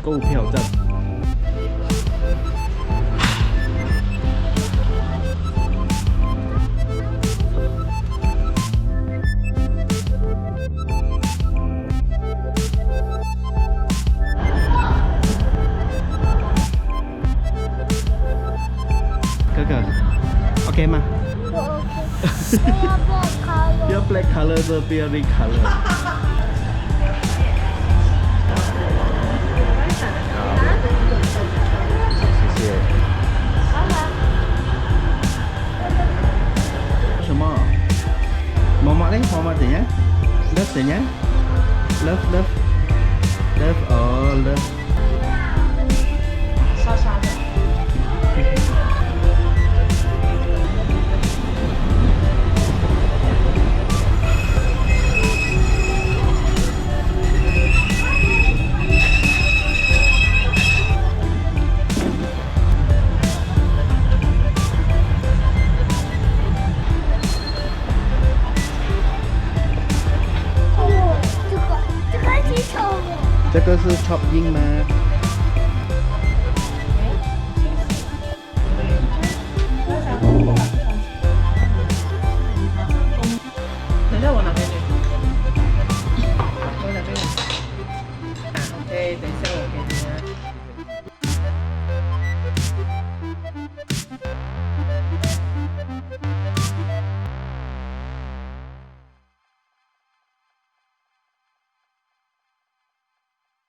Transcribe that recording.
购票站。哥哥 ，OK 吗？不 OK， 我要 black color。不要 black color， 这不要 red color。 谢谢。什么？妈妈嘞？妈妈怎样 ？Love 怎样 ？Love。哦 ，love。沙沙的。这个是 top 音吗？等一下我哪边去？我哪边？啊 ，OK， 等一下。